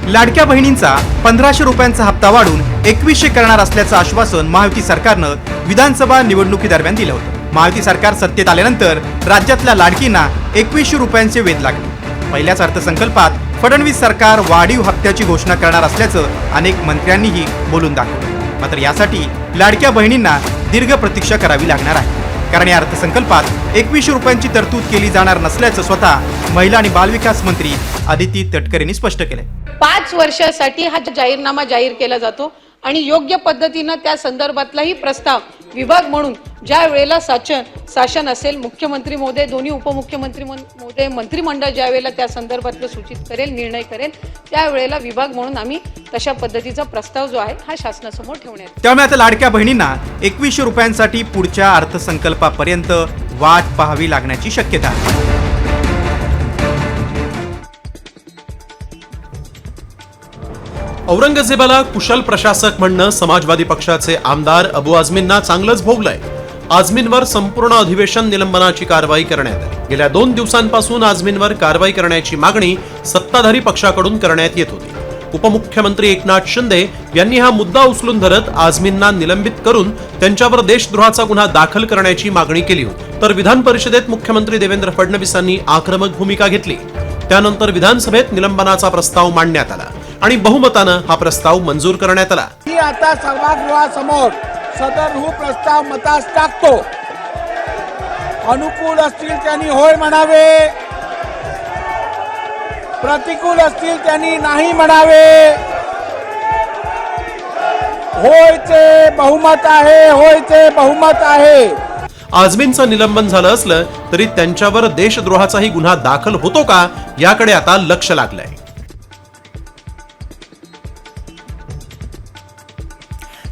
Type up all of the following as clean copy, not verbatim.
लाडक्या बहिणींचा 1500 रुपयांचा हप्ता वाढून 2100 करणार असल्याचं आश्वासन महायुती सरकारनं विधानसभा निवडणुकीदरम्यान दिलं होतं। महायुती सरकार सत्तेत आल्यानंतर राज्यातल्या लाडकींना 2100 रुपयांचे वेध लागले। पहिल्याच अर्थसंकल्पात फडणवीस सरकार वाढीव हप्त्याची घोषणा करणार असल्याचं अनेक मंत्र्यांनीही बोलून दाखवलं। मात्र यासाठी लाडक्या बहिणींना दीर्घ प्रतीक्षा करावी लागणार आहे, कारण या अर्थसंकल्पात 2100 रुपयांची तरतूद केली जाणार नसल्याचं स्वतः महिला आणि बालविकास मंत्री आदिती तटकरेंनी स्पष्ट केलंय। 5 वर्षासाठी हा जाहीरनामा जाहीर केला जातो आणि योग्य पद्धतीने त्या संदर्भातलाही प्रस्ताव विभाग म्हणून ज्या वेळेला शासन असेल, मुख्यमंत्री महोदय, दोन्ही उपमुख्यमंत्री महोदय, मंत्रिमंडळ ज्या वेळेला त्या संदर्भातलं सूचित करेल, निर्णय करेल, त्यावेळेला विभाग म्हणून आम्ही तशा पद्धतीचा प्रस्ताव जो आहे हा शासनासमोर ठेवण्यात। त्यामुळे आता लाडक्या बहिणींना 2100 रुपयांसाठी पुढच्या अर्थसंकल्पापर्यंत वाट पाहावी लागण्याची शक्यता आहे। औरंगजेबाला कुशल प्रशासक म्हणणं समाजवादी पक्षाचे आमदार अबू आझमींना चांगलंच भोगलंय। आझमींवर संपूर्ण अधिवेशन निलंबनाची कारवाई करण्यात आली। गेल्या 2 दिवसांपासून आझमींवर कारवाई करण्याची मागणी सत्ताधारी पक्षाकडून करण्यात येत होती। उपमुख्यमंत्री एकनाथ शिंदे यांनी हा मुद्दा उचलून धरत आझमींना निलंबित करून त्यांच्यावर देशद्रोहाचा गुन्हा दाखल करण्याची मागणी केली होती। तर विधान परिषदेत मुख्यमंत्री देवेंद्र फडणवीसांनी आक्रमक भूमिका घेतली। त्यानंतर विधानसभेत निलंबनाचा प्रस्ताव मांडण्यात आला आणि बहुमतानं हा प्रस्ताव मंजूर करण्यात आला। मी आता सभागृहासमोर सदर प्रस्ताव मतास टाकतो। अनुकूल असतील त्यांनी होय म्हणावे, प्रतिकूल असतील त्यांनी नाही म्हणावे। होयचे बहुमत आहे, होयचे बहुमत आहे। आझमींचं निलंबन झालं असलं तरी त्यांच्यावर देशद्रोहाचाही गुन्हा दाखल होतो का याकडे आता लक्ष लागलंय।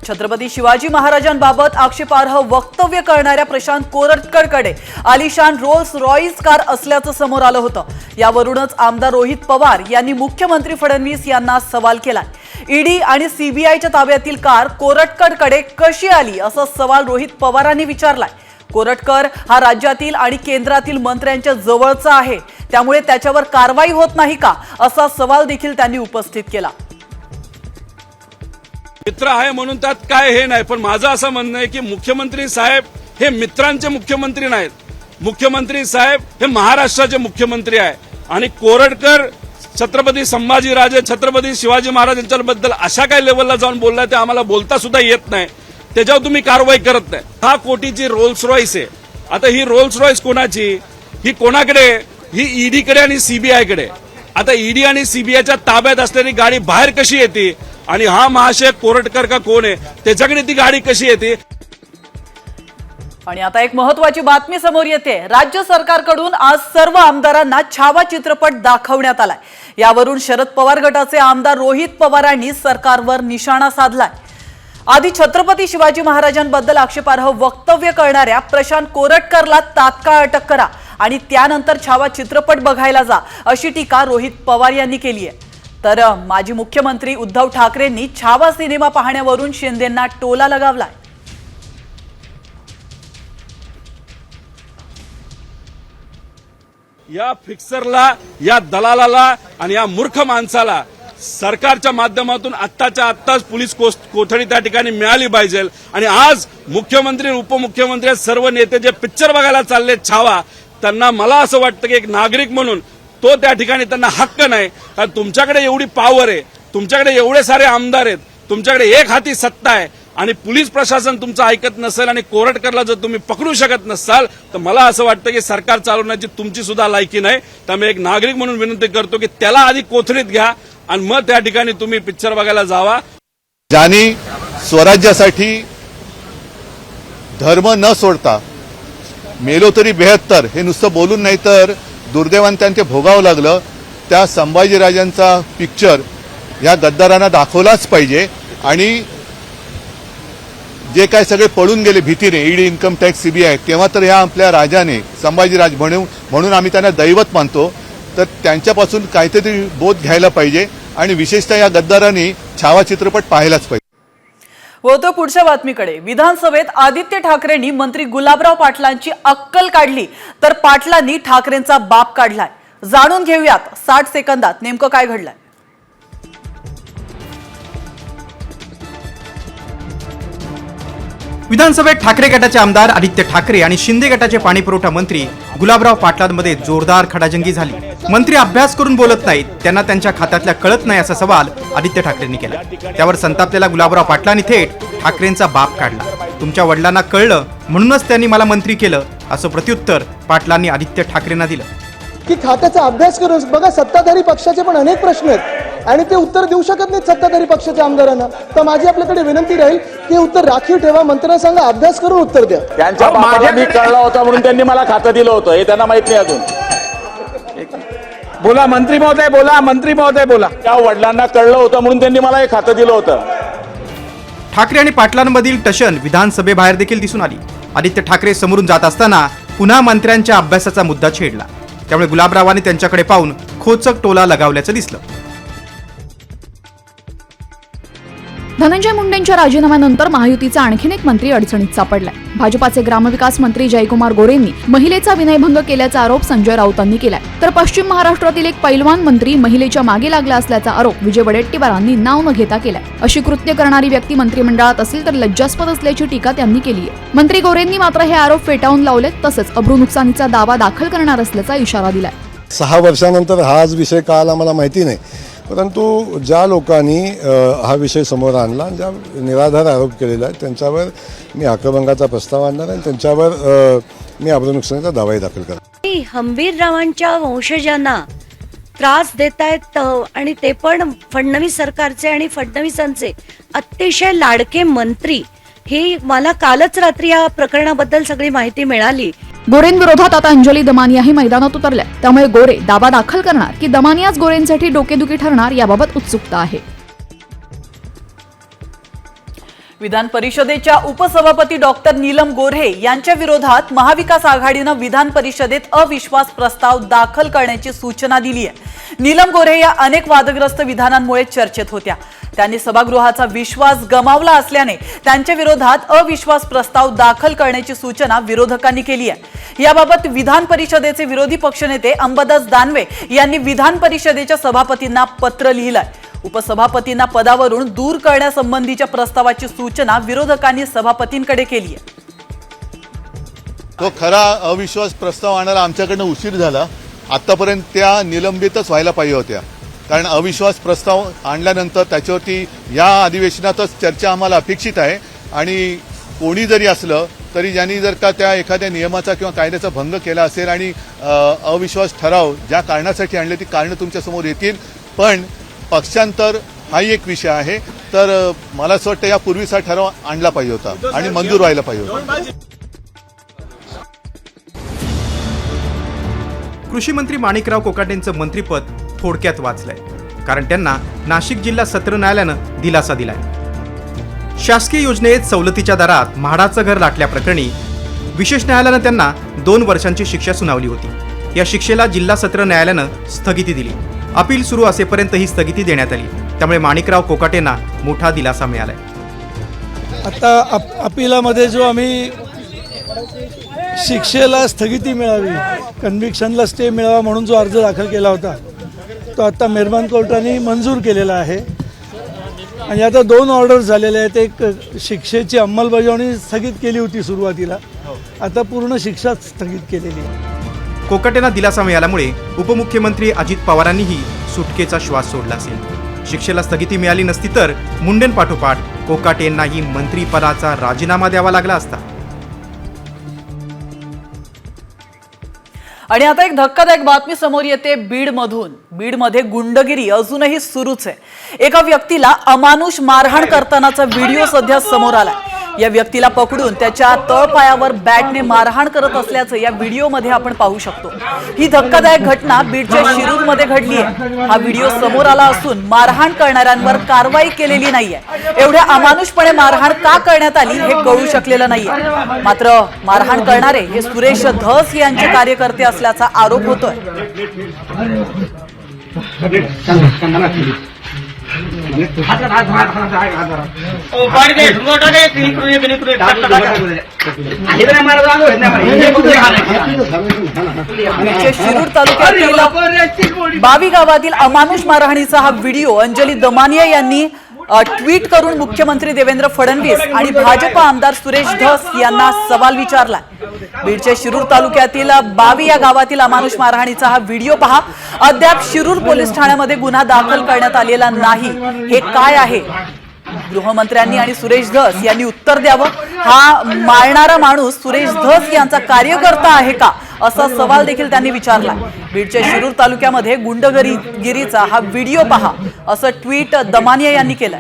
छत्रपती शिवाजी महाराजांबाबत आक्षेपार्ह वक्तव्य करणाऱ्या प्रशांत कोरटकरकडे आलिशान रोल्स रॉइस कार असल्याचं समोर आलं होतं। यावरूनच आमदार रोहित पवार यांनी मुख्यमंत्री फडणवीस यांना सवाल केलाय। ईडी आणि सीबीआयच्या ताब्यातील कार कोरटकरकडे कशी आली असा सवाल रोहित पवारांनी विचारलाय। कोरटकर हा राज्यातील आणि केंद्रातील मंत्र्यांच्या जवळचा आहे, त्यामुळे त्याच्यावर कारवाई होत नाही का असा सवाल देखील त्यांनी उपस्थित केला। मित्र आहे म्हणून त्यात काय हे नाही, पण माझं असं म्हणणं आहे की मुख्यमंत्री साहेब हे मित्रांचे मुख्यमंत्री नाहीत। मुख्यमंत्री साहेब हे महाराष्ट्राचे मुख्यमंत्री आहे आणि कोरटकर छत्रपती संभाजीराजे, छत्रपती शिवाजी महाराजांच्याबद्दल अशा काही लेवलला जाऊन बोललाय ते आम्हाला बोलता सुद्धा येत नाही। त्याच्यावर तुम्ही कारवाई करत नाही। 6 कोटीची रोल्स रॉइस आहे। आता ही रोल्स रॉइस कोणाची? ही कोणाकडे? ही ईडीकडे आणि सीबीआयकडे। आता ईडी आणि सीबीआयच्या ताब्यात असलेली गाडी बाहेर कशी येते आणि हा महाशय कोरटकर का कोण आहे त्याच्याकडे ती गाडी कशी येते? आणि आता एक महत्त्वाची बातमी समोर येते। राज्य सरकारकडून आज सर्व आमदारांना छावा चित्रपट दाखवण्यात आलाय। यावरून शरद पवार गटाचे आमदार रोहित पवारांनी सरकारवर निशाणा साधलाय। आधी छत्रपती शिवाजी महाराजांबद्दल आक्षेपार्ह वक्तव्य करणाऱ्या प्रशांत कोरटकरला तात्काळ अटक करा आणि त्यानंतर छावा चित्रपट बघायला जा अशी टीका रोहित पवार यांनी केली आहे। तर माजी मुख्यमंत्री उद्धव ठाकरेंनी छावा सिनेमा पाहण्यावरून शिंदेंना टोला लगावलाय। या फिक्सरला, या दलालाला आणि या मूर्ख माणसाला सरकारच्या माध्यमातून आत्ताच्या आत्ताच पोलीस कोठडी त्या ठिकाणी मिळाली पाहिजे। आणि आज मुख्यमंत्री, उपमुख्यमंत्री, सर्व नेते जे पिक्चर बघायला चालले छावा, त्यांना मला असं वाटतं की एक नागरिक म्हणून तो त्या ठिकाणी त्यांना हक्क नाही। कारण तुमच्याकडे एवढी पॉवर आहे, तुमच्याकडे एवढे सारे आमदार आहेत, तुमच्याकडे एक हाती सत्ता आहे आणि पोलीस प्रशासन तुमचं ऐकत नसेल आणि कोरटकरला जर तुम्ही पकडू शकत नसाल तर मला असं वाटतं की सरकार चालवण्याची तुमची सुद्धा लायकी नाही। त्यामुळे एक नागरिक म्हणून विनंती करतो की त्याला आधी कोठडीत घ्या आणि मग त्या ठिकाणी तुम्ही पिक्चर बघायला जावा। ज्यांनी स्वराज्यासाठी धर्म न सोडता मेलो तरी 72 हे नुसतं बोलून नाही तर दुर्दैवाने त्यांचे भोगावं लागलं, त्या संभाजीराजांचा पिक्चर या गद्दारांना दाखवलाच पाहिजे। आणि जे काय सगळे पळून गेले भीतीने, ईडी, इन्कम टॅक्स, सीबीआय, तेव्हा तर ह्या आपल्या राजाने संभाजीराज म्हणून आम्ही त्यांना दैवत मानतो, तर त्यांच्यापासून काहीतरी बोध घ्यायला पाहिजे आणि विशेषतः या गद्दारांनी छावा चित्रपट पाहायलाच पाहिजे। वळतो पुढच्या बातमीकडे। विधानसभेत आदित्य ठाकरेंनी मंत्री गुलाबराव पाटलांची अक्कल काढली तर पाटलांनी ठाकरेंचा बाप काढलाय। जाणून घेऊयात 60 सेकंदात नेमकं काय घडलंय। विधानसभेत ठाकरे गटाचे आमदार आदित्य ठाकरे आणि शिंदे गटाचे पाणीपुरवठा मंत्री गुलाबराव पाटलांमध्ये जोरदार खडाजंगी झाली. मंत्री अभ्यास करून बोलत नाहीत, त्यांना त्यांच्या खात्यातल्या कळत नाही असा सवाल आदित्य ठाकरेंनी केला. त्यावर संतापलेला गुलाबराव पाटलांनी थेट ठाकरेंचा बाप काढला. तुमच्या वडिलांना कळलं म्हणूनच त्यांनी मला मंत्री केलं असं प्रत्युत्तर पाटलांनी आदित्य ठाकरेंना दिलं. की खात्याचा अभ्यास करून बघा, सत्ताधारी पक्षाचे पण अनेक प्रश्न आहेत आणि ते उत्तर देऊ शकत नाहीत सत्ताधारी पक्षाच्या आमदारांना. तर माझी आपल्याकडे विनंती राहील की उत्तर राखीव ठेवा, मंत्र्यांना सांगा अभ्यास करून उत्तर द्या. त्यांच्या बापाला मी कळला होता म्हणून त्यांनी मला खातं दिलं होतं, हे त्यांना माहित नाही अजून. बोला मंत्री महोदय, बोला मंत्री महोदय, बोला. त्या वडिलांना कळलं होतं म्हणून त्यांनी मला हे खातं दिलं होतं. ठाकरे आणि पाटलांमधील टशन विधानसभेबाहेर देखील दिसून आली. आदित्य ठाकरे समोरून जात असताना पुन्हा मंत्र्यांच्या अभ्यासाचा मुद्दा छेडला. त्यामुळे गुलाबरावांनी त्यांच्याकडे पाहून खोचक टोला लगावल्याचं दिसलं. धनंजय मुंडेंच्या राजीनाम्यानंतर महायुतीचा आणखीन एक मंत्री अडचणीत सापडलाय. भाजपाचे ग्रामविकास मंत्री जयकुमार गोरेंनी महिलेचा विनयभंग केल्याचा आरोप संजय राऊतांनी केलाय. तर पश्चिम महाराष्ट्रातील एक पैलवान मंत्री महिलेच्या मागे लागला असल्याचा आरोप विजय वडेट्टीवारांनी नाव न घेता केलाय. अशी कृत्य करणारी व्यक्ती मंत्रिमंडळात असेल तर लज्जास्पद असल्याची टीका त्यांनी केली आहे. मंत्री गोरेंनी मात्र हे आरोप फेटाळून लावलेत. तसंच अब्रू नुकसानीचा दावा दाखल करणार असल्याचा इशारा दिलाय. 6 वर्षानंतर हाच विषय का आला मला माहिती नाही, परंतु ज्या लोकांनी हा विषय समोर आणला, ज्या निराधार आरोप केलेला आहे त्यांच्यावर मी हक्कभंगाचा प्रस्ताव आणणार आणि त्यांच्यावर मी अब्रू नुकसानीचा दावाही दाखल करणार. हंबीररावांच्या वंशजांना त्रास देत आहेत आणि ते पण फडणवीस सरकारचे आणि फडणवीसांचे अतिशय लाडके मंत्री. ही मला कालच रात्री या प्रकरणाबद्दल सगळी माहिती मिळाली. गोरेंविरोधात आता अंजली दमानियाही मैदानात उतरल्या. त्यामुळे गोरे दावा दाखल करणार की दमानियाच गोरेंसाठी डोकेदुखी ठरणार याबाबत उत्सुकता आहे. विधान परिषदेच्या उपसभापती डॉक्टर नीलम गोऱ्हे यांच्या विरोधात महाविकास आघाडीनं विधान परिषदेत अविश्वास प्रस्ताव दाखल करण्याची सूचना दिली आहे. नीलम गोऱ्हे या अनेक वादग्रस्त विधानांमुळे चर्चेत होत्या. त्यांनी सभागृहाचा विश्वास गमावला असल्याने त्यांच्या विरोधात अविश्वास प्रस्ताव दाखल करण्याची सूचना विरोधकांनी केली आहे. याबाबत विधान परिषदेचे विरोधी पक्षनेते अंबादास दानवे यांनी विधान परिषदेच्या सभापतींना पत्र लिहिलंय. उपसभापतींना पदावरून दूर करण्यासंबंधीच्या प्रस्तावाची सूचना विरोधकांनी सभापतींकडे केली आहे. तो खरा अविश्वास प्रस्ताव आणायला आमच्याकडनं उशीर झाला. आतापर्यंत त्या निलंबितच व्हायला पाहिजे होत्या, कारण अविश्वास प्रस्ताव आणल्यानंतर त्याच्यावरती या अधिवेशनातच चर्चा आम्हाला अपेक्षित आहे. आणि कोणी जरी असलं तरी ज्यांनी जर का त्या एखाद्या नियमाचा किंवा कायद्याचा भंग केला असेल आणि अविश्वास ठराव ज्या कारणासाठी आणले ती कारणं तुमच्यासमोर येतील. पण पक्षांतर हाही एक विषय आहे, तर मला असं वाटतं यापूर्वीच हा ठराव आणला पाहिजे होता आणि मंजूर व्हायला पाहिजे होता. कृषी मंत्री माणिकराव कोकाटेंचं मंत्रिपद थोडक्यात वाचलंय, कारण त्यांना नाशिक जिल्हा सत्र न्यायालयानं दिलासा दिलाय. शासकीय योजनेत सवलतीच्या दरात म्हाडाचं घर लाटल्याप्रकरणी विशेष न्यायालयानं त्यांना 2 वर्षांची शिक्षा सुनावली होती. या शिक्षेला जिल्हा सत्र न्यायालयानं स्थगिती दिली. अपील सुरू असेपर्यंत ही स्थगिती देण्यात आली. त्यामुळे माणिकराव कोकाटेंना मोठा दिलासा मिळालाय. आता अपिलामध्ये जो आम्ही शिक्षेला स्थगिती मिळावी, कन्व्हिक्शनला स्टे मिळावा म्हणून जो अर्ज दाखल केला होता तो आता मेहरबान कोर्टाने मंजूर केलेला आहे. आणि आता 2 ऑर्डर झालेले आहेत. एक शिक्षेची अंमलबजावणी स्थगित केली होती सुरुवातीला, आता पूर्ण शिक्षा स्थगित केलेली आहे. कोकाटेंना दिलासा मिळाल्यामुळे उपमुख्यमंत्री अजित पवारांनीही सुटकेचा श्वास सोडला असेल. शिक्षेला स्थगिती मिळाली नसती तर मुंडेंपाठोपाठ कोकाटेंनाही मंत्रीपदाचा राजीनामा द्यावा लागला असता. आणि आता एक धक्कादायक बातमी समोर येते बीडमधून. बीडमध्ये गुंडगिरी अजूनही सुरूच आहे. एका व्यक्तीला अमानुष मारहाण करतानाचा व्हिडिओ सध्या समोर आला. या व्यक्तीला पकडून त्याच्या तळपायावर बॅटने मारहाण करत असल्याचं या व्हिडिओमध्ये आपण पाहू शकतो. ही धक्कादायक घटना बीडच्या शिरूरमध्ये घडली आहे. हा व्हिडिओ समोर आला असून मारहाण करणाऱ्यांवर कारवाई केलेली नाहीये. एवढ्या अमानुषपणे मारहाण का करण्यात आली हे कळू शकलेलं नाहीये. मात्र मारहाण करणारे हे सुरेश धस यांचे कार्यकर्ते असल्याचा आरोप होतोय. शिरूर तालुक्यातील बावी गावातील अमानुष मारहाणीचा हा व्हिडिओ अंजली दमानिया यांनी ट्विट करून मुख्यमंत्री देवेंद्र फडणवीस आणि भाजप आमदार सुरेश धस यांना सवाल विचारला। बीडच्या शिरूर तालुक्यातील बावी या गावातील अमानुष मारहाणीचा हा व्हिडिओ पहा। अद्याप शिरूर पोलीस ठाण्यामध्ये गुन्हा दाखल करण्यात आलेला नाही, हे काय आहे? गृहमंत्र्यांनी आणि सुरेश धस यांनी उत्तर द्यावं। हा मारणारा माणूस सुरेश धस यांचा कार्यकर्ता आहे का, असा सवाल देखील त्यांनी विचारला। बीडच्या शिरूर तालुक्यामध्ये गुंडगिरीचा हा व्हिडिओ पहा, असं ट्विट दमानिया यांनी केलं।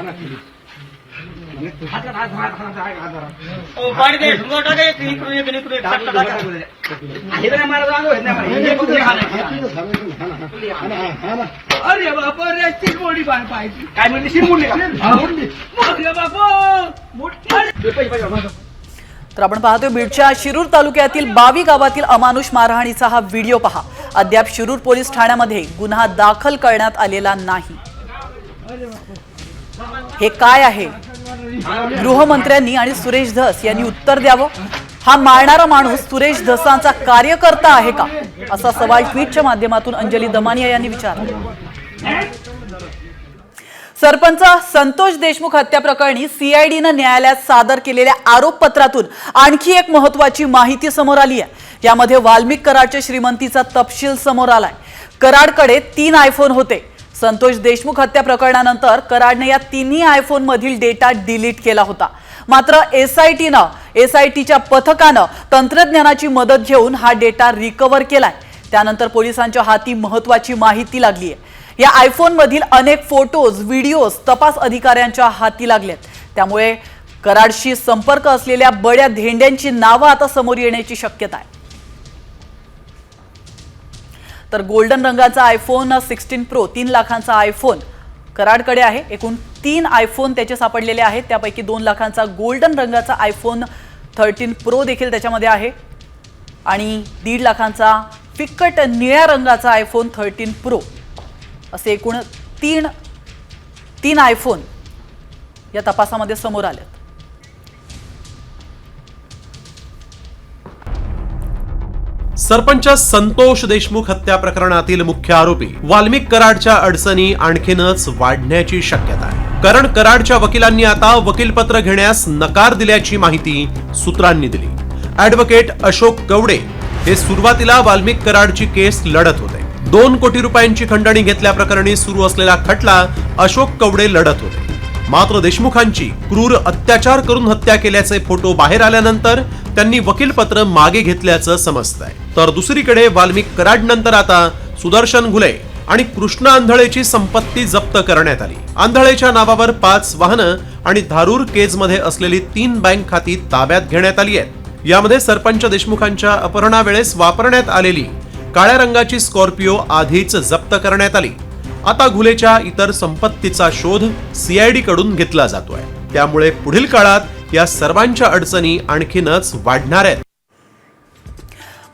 तर आपण पाहतोय बीडच्या शिरूर तालुक्यातील बावी गावातील अमानुष मारहाणीचा हा व्हिडिओ पहा। अद्याप शिरूर पोलीस ठाण्यामध्ये गुन्हा दाखल करण्यात आलेला नाही, हे काय आहे? गृहमंत्र्यांनी आणि सुरेश धस यांनी उत्तर द्यावं। हा मारणारा माणूस सुरेश धसांचा कार्यकर्ता आहे का, असा सवाल ट्विटच्या माध्यमातून अंजली दमानिया यांनी विचारला। सरपंच संतोष देशमुख हत्या प्रकरणी सीआयडीनं न्यायालयात सादर केलेल्या आरोपपत्रातून आणखी एक महत्त्वाची माहिती समोर आली आहे। यामध्ये वाल्मिक कराडच्या श्रीमंतीचा तपशील समोर आलाय। कराडकडे 3 आयफोन होते। संतोष देशमुख हत्या प्रकरणानंतर कराडने या तिन्ही आयफोन मधील डेटा डिलीट केला होता। मात्र एसआयटीच्या पथकानं तंत्रज्ञानाची मदत घेऊन हा डेटा रिकव्हर केलाय। त्यानंतर पोलिसांच्या हाती महत्त्वाची माहिती लागली आहे। या आयफोन मधील अनेक फोटोज, व्हिडिओज तपास अधिकाऱ्यांच्या हाती लागलेत। त्यामुळे कराडशी संपर्क असलेल्या बड्या धेंड्यांची नावं आता समोर येण्याची शक्यता आहे। तर गोल्डन रंगाचा आयफोन 16 प्रो 3 लाखांचा आयफोन कराडकडे आहे। एकूण 3 आयफोन त्याचे सापडलेले आहेत, त्यापैकी 2 लाखांचा गोल्डन रंगाचा आयफोन 13 प्रो देखील त्याच्यामध्ये आहे आणि 1.5 लाखांचा फिक्कट निळ्या रंगाचा आयफोन 13 प्रो असे एकूण 3 आयफोन या तपासामध्ये समोर आलेत। सरपंच संतोष देशमुख हत्या प्रकरणातील मुख्य आरोपी वाल्मिक कराडच्या अडचणी आणखीनच वाढण्याची शक्यता आहे, कारण कराडच्या वकिलांनी आता वकीलपत्र घेण्यास नकार दिल्याची माहिती सूत्रांनी दिली। ॲडव्होकेट अशोक कवडे हे सुरुवातीला वाल्मिक कराडची केस लढत होते। 2 कोटी रुपयांची खंडणी घेतल्याप्रकरणी सुरू असलेला खटला अशोक कवडे लढत होते। मात्र देशमुखांची क्रूर अत्याचार करून हत्या केल्याचे फोटो बाहेर आल्यानंतर त्यांनी वकीलपत्र मागे घेतल्याचं समजतंय। तर दुसरीकडे वाल्मिक कराड नंतर आता सुदर्शन घुले आणि कृष्ण आंधळेची संपत्ती जप्त करण्यात आली। आंधळेच्या नावावर 5 वाहनं आणि धारूर केजमध्ये असलेली 3 बँक खाती ताब्यात घेण्यात आली आहेत। यामध्ये सरपंच देशमुखांच्या अपहरणावेळेस वापरण्यात आलेली काळ्या रंगाची स्कॉर्पिओ आधीच जप्त करण्यात आली। आता घुलेच्या इतर संपत्तीचा शोध सीआयडी कडून घेतला जातोय। त्यामुळे पुढील काळात या सर्वांच्या अडचणी आणखीनच वाढणार आहेत।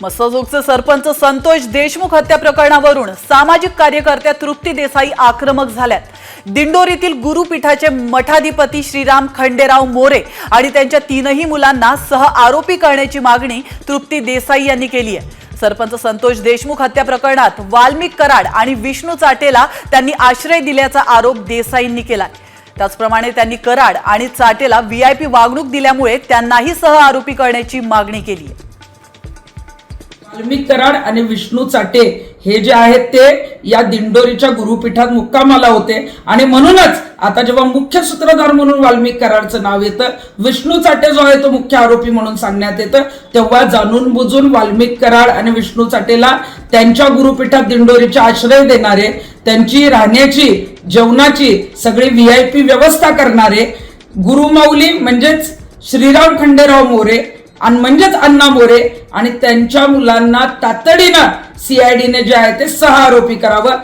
मसोजोगचे सरपंच संतोष देशमुख हत्या प्रकरणावरून सामाजिक कार्यकर्त्या तृप्ती देसाई आक्रमक झाल्यात। दिंडोरीतील गुरुपीठाचे मठाधिपती श्रीराम खंडेराव मोरे आणि त्यांच्या 3ही मुलांना सह आरोपी करण्याची मागणी तृप्ती देसाई यांनी केली आहे। सरपंच संतोष देशमुख हत्या प्रकरणात वाल्मिक कराड आणि विष्णू चाटेला त्यांनी आश्रय दिल्याचा आरोप देसाईंनी केलाय। त्याचप्रमाणे त्यांनी कराड आणि चाटेला व्हीआयपी वागणूक दिल्यामुळे त्यांनाही सह आरोपी करण्याची मागणी केली आहे। वाल्मिक कराड आणि विष्णू चाटे हे जे आहेत ते या दिंडोरीच्या गुरुपीठात मुक्कामाला होते आणि म्हणूनच आता जेव्हा मुख्य सूत्रधार म्हणून वाल्मिक कराडचं नाव येतं, विष्णू चाटे जो आहे तो मुख्य आरोपी म्हणून सांगण्यात येतं, तेव्हा जाणून बुजून वाल्मिक कराड आणि विष्णू चाटेला त्यांच्या गुरुपीठात दिंडोरीचे आश्रय देणारे, त्यांची राहण्याची जेवणाची सगळी व्हीआयपी व्यवस्था करणारे गुरुमाऊली म्हणजेच श्रीराम खंडेराव मोरे आणि म्हणजेच अण्णा मोरे आणि त्यांच्या मुलांना तातडीनं सीआयडीने जे आहे ते सह आरोपी करावं।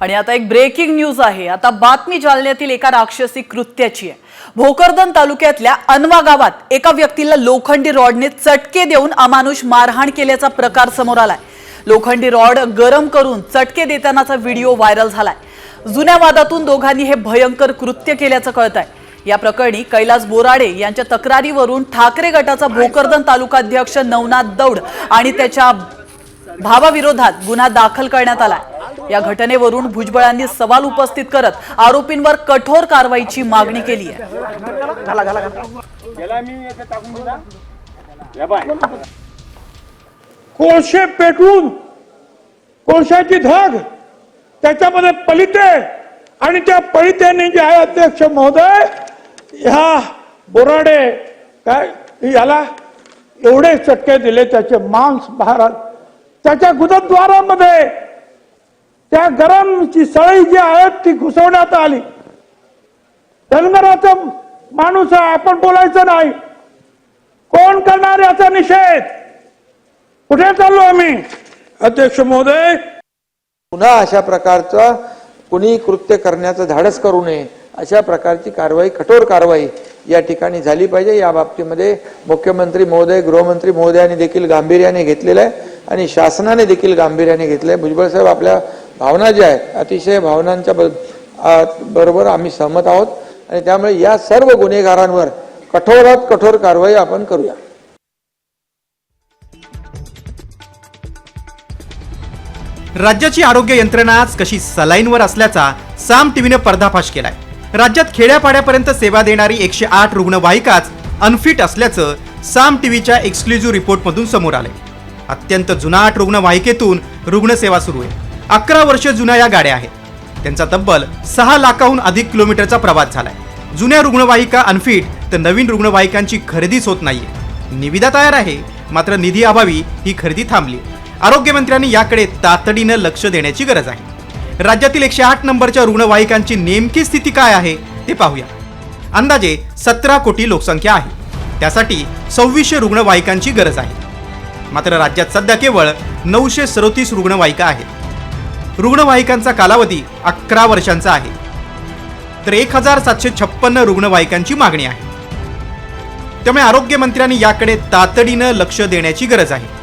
आणि आता एक ब्रेकिंग न्यूज आहे। आता बातमी जालन्यातील एका राक्षसी कृत्याची आहे। भोकरदन तालुक्यातल्या अनवा गावात एका व्यक्तीला लोखंडी रॉडने चटके देऊन अमानुष मारहाण केल्याचा प्रकार समोर आलाय। लोखंडी रॉड गरम करून चटके देतानाचा व्हिडिओ व्हायरल झालाय। जुन्या वादातून दोघांनी हे भयंकर कृत्य केल्याचं कळतंय। या प्रकरणी कैलास बोराडे यांच्या तक्रारीवरून ठाकरे गटाचा भोकरदन तालुकाध्यक्ष नवनाथ दौड आणि त्याच्या भावाविरोधात गुन्हा दाखल करण्यात आलाय। या घटनेवरून भुजबळांनी सवाल उपस्थित करत आरोपींवर कठोर कारवाईची मागणी केली आहे. कोळशे पेटवून कोळशाची धग त्याच्यामध्ये पलिते आणि त्या पलितेने जे आहे अध्यक्ष महोदय ह्या बोराडे काय याला एवढे चटके दिले, त्याचे मांस बाहेर त्याच्या गुदद्वारामध्ये त्या गरमची सळई जी आहे ती घुसवण्यात आली. धनगराचा माणूस आहे, आपण बोलायचं नाही. कोण करणार याचा निषेध? कुठे चाललो आम्ही? अध्यक्ष महोदय, पुन्हा अशा प्रकारचं कुणी कृत्य करण्याचं धाडस करू नये, अशा प्रकारची कारवाई, कठोर कारवाई या ठिकाणी झाली पाहिजे. या बाबतीमध्ये मुख्यमंत्री महोदय, गृहमंत्री महोदयांनी देखील गांभीर्याने घेतलेलं आहे आणि शासनाने देखील गांभीर्याने घेतलंय. भुजबळ साहेब, आपल्या भावना ज्या आहेत अतिशय भावनांच्या बरोबर आम्ही सहमत आहोत आणि त्यामुळे या सर्व गुन्हेगारांवर कठोरात कठोर कारवाई आपण करूया. राज्याची आरोग्य यंत्रणा आज कशी सलाईनवर असल्याचा साम टीव्हीने पर्दाफाश केलाय. राज्यात खेड्यापाड्यापर्यंत सेवा देणारी 108 रुग्णवाहिकाच अनफिट असल्याचं साम टीव्हीच्या एक्सक्लुझिव्ह रिपोर्टमधून समोर आलंय. अत्यंत जुनाट रुग्णवाहिकेतून रुग्णसेवा सुरू आहे. 11 वर्ष जुन्या या गाड्या आहेत. त्यांचा तब्बल 6 लाखाहून अधिक किलोमीटरचा प्रवास झालाय. जुन्या रुग्णवाहिका अनफिट तर नवीन रुग्णवाहिकांची खरेदीच होत नाहीये. निविदा तयार आहे, मात्र निधी अभावी ही खरेदी थांबली. आरोग्यमंत्र्यांनी याकडे तातडीनं लक्ष देण्याची गरज आहे. राज्यातील 108 नंबरच्या रुग्णवाहिकांची नेमकी स्थिती काय आहे ते पाहूया. अंदाजे 17 कोटी लोकसंख्या आहे. त्यासाठी 2600 रुग्णवाहिकांची गरज आहे. मात्र राज्यात सध्या केवळ 937 रुग्णवाहिका आहेत. रुग्णवाहिकांचा कालावधी 11 वर्षांचा आहे. तर 1756 रुग्णवाहिकांची मागणी आहे. त्यामुळे आरोग्यमंत्र्यांनी याकडे तातडीनं लक्ष देण्याची गरज आहे.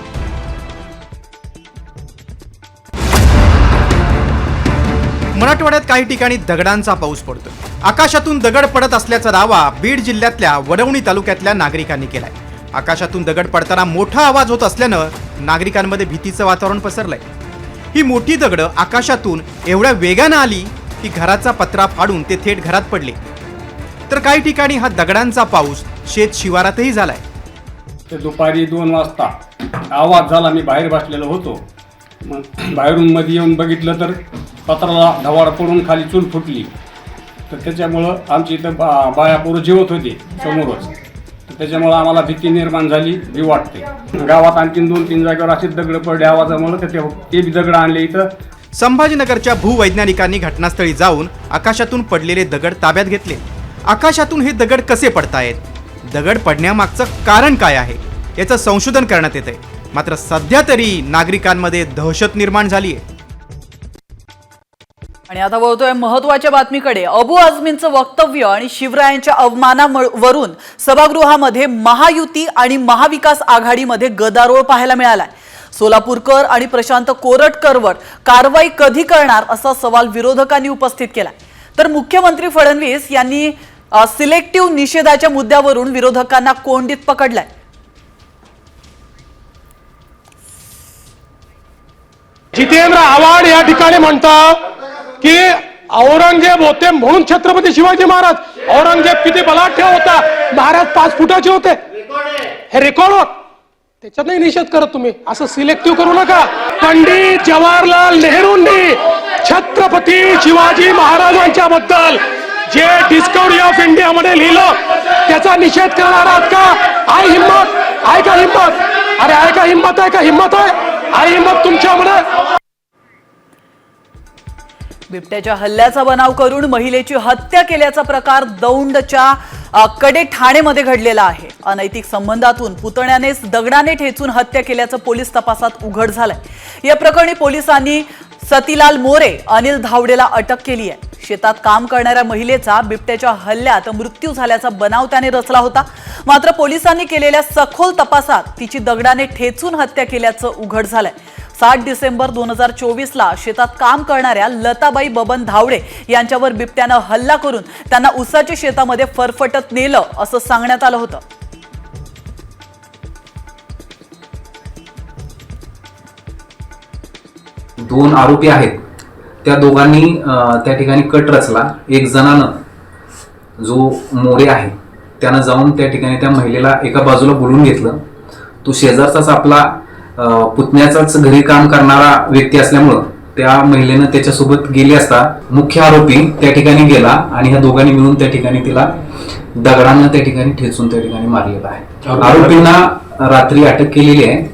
मराठवाड्यात काही ठिकाणी दगडांचा पाऊस पडतो. आकाशातून दगड पडत असल्याचा दावा बीड जिल्ह्यातल्या वडवणी तालुक्यातल्या नागरिकांनी केलाय. आकाशातून दगड पडताना मोठा आवाज होत असल्यानं नागरिकांमध्ये भीतीचं वातावरण पसरलंय. ही मोठी दगड आकाशातून एवढ्या वेगानं आली की घराचा पत्रा फाडून ते थेट घरात पडले. तर काही ठिकाणी हा दगडांचा पाऊस शेत शिवारातही झालाय. ते दुपारी 2 वाजता आवाज झाला. मी बाहेर बसलेलो होतो. मग बाहेरून मध्ये येऊन बघितलं तर पत्राला धवाड पडून खाली चूल फुटली. तर त्याच्यामुळं आमची इथं बाया पोरं जेवत होते समोरच. तर त्याच्यामुळं आम्हाला भीती निर्माण झाली, भी वाटते. गावात आणखीन 2-3 जागेवर असे दगड पडले आवाजामुळं. तर ते बी दगड आणले इथं. संभाजीनगरच्या भूवैज्ञानिकांनी घटनास्थळी जाऊन आकाशातून पडलेले दगड ताब्यात घेतले. आकाशातून हे दगड कसे पडतायत, दगड पडण्यामागचं कारण काय आहे याचं संशोधन करण्यात येतंय. मात्र सध्या तरी नागरिकांमध्ये दहशत निर्माण झाली आहे. आणि आता वळतोय महत्वाच्या बातमीकडे. अबू आझमींचं वक्तव्य आणि शिवरायांच्या अवमानावरून सभागृहामध्ये महायुती आणि महाविकास आघाडीमध्ये गदारोळ पाहायला मिळालाय. सोलापूरकर आणि प्रशांत कोरटकरवर कारवाई कधी करणार असा सवाल विरोधकांनी उपस्थित केलाय. तर मुख्यमंत्री फडणवीस यांनी सिलेक्टिव्ह निषेधाच्या मुद्द्यावरून विरोधकांना कोंडीत पकडलाय. जितेंद्र आव्हाड या ठिकाणी म्हणतात की औरंगजेब होते म्हणून छत्रपती शिवाजी महाराज. औरंगजेब किती बलाढ्य होता, महाराज 5 फुटाचे होते. हे रेकॉर्ड होत, त्याच्यात नाही निषेध करत तुम्ही. असं सिलेक्टिव्ह करू नका. पंडित जवाहरलाल नेहरूंनी छत्रपती शिवाजी महाराजांच्या बद्दल जे डिस्कवरी ऑफ इंडिया मध्ये लिहिलं त्याचा निषेध करणार आहात का? आहे हिम्मत? आहे का हिम्मत? अरे आहे का हिम्मत? आहे का हिम्मत? आहे हिम्मत तुमच्यामध्ये? बिबट्याच्या हल्ल्याचा बनाव करून महिलेची हत्या केल्याचा प्रकार दौंडच्या कडे ठाणेमध्ये घडलेला आहे. अनैतिक संबंधातून पुतण्यानेच दगडाने ठेचून हत्या केल्याचं पोलीस तपासात उघड झालंय. या प्रकरणी पोलिसांनी सतीलाल मोरे, अनिल धावडेला अटक केली आहे. शेतात काम करणाऱ्या महिलेचा बिबट्याच्या हल्ल्यात मृत्यू झाल्याचा बनाव त्याने रचला होता. मात्र पोलिसांनी केलेल्या सखोल तपासात तिची दगडाने ठेचून हत्या केल्याचं उघड झालंय. 7 डिसेंबर 2024ला शेतात काम करणाऱ्या लताबाई बबन धावडे यांच्यावर बिबट्यानं हल्ला करून त्यांना उसाच्या शेतामध्ये फरफटत नेलं असं सांगण्यात आलं होतं. दोन आरोपी आहेत त्या दोघांनी त्या ठिकाणी कट रचला. एक जणानं जो मोरे आहे त्यानं जाऊन त्या ठिकाणी त्या महिलेला एका बाजूला बोलून घेतलं. तो शेजारचाच आपला पुतण्याचाच घरी काम करणारा व्यक्ती असल्यामुळं त्या महिलेनं त्याच्यासोबत गेली असता मुख्य आरोपी त्या ठिकाणी गेला आणि ह्या दोघांनी मिळून त्या ठिकाणी तिला दगडांना त्या ठिकाणी ठेचून त्या ठिकाणी मारलेला आहे. आरोपींना रात्री अटक केलेली आहे.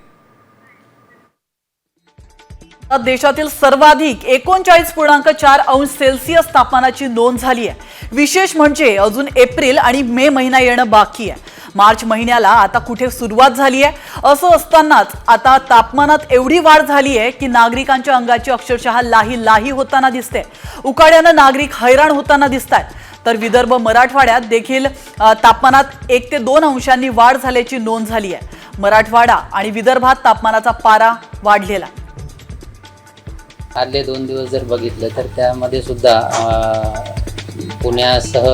देशातील सर्वाधिक 39.4 अंश सेल्सिअस तापमानाची नोंद झाली आहे. विशेष म्हणजे अजून एप्रिल आणि मे महिना येणं बाकी आहे. मार्च महिन्याला आता कुठे सुरुवात झाली आहे. असं असतानाच आता तापमानात एवढी वाढ झाली आहे की नागरिकांच्या अंगाची अक्षरशः लाही लाही होताना दिसते. उकाड्यानं नागरिक हैराण होताना दिसत आहेत. तर विदर्भ मराठवाड्यात देखील तापमानात 1 ते 2 अंशांनी वाढ झाल्याची नोंद झाली आहे. मराठवाडा आणि विदर्भात तापमानाचा पारा वाढलेला. आदले 2 दिवस जर बघितलं तर त्यामध्ये सुद्धा पुण्यासह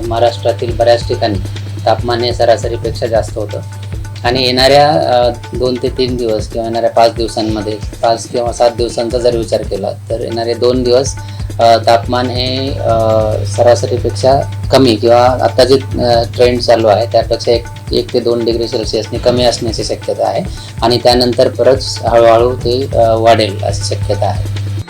महाराष्ट्रातील बऱ्याच ठिकाणी तापमान हे सरासरीपेक्षा जास्त होतं. आणि येणाऱ्या 2 ते 3 दिवस किंवा येणाऱ्या 5 दिवसांमध्ये 5 किंवा 7 दिवसांचा जर विचार केला तर येणारे 2 दिवस तापमान हे सरासरीपेक्षा कमी किंवा आता जे ट्रेंड चालू आहे त्यापेक्षा 1 ते 2 डिग्री सेल्सिअसने कमी असण्याची शक्यता आहे. आणि त्यानंतर परत हळूहळू ते वाढेल अशी शक्यता आहे.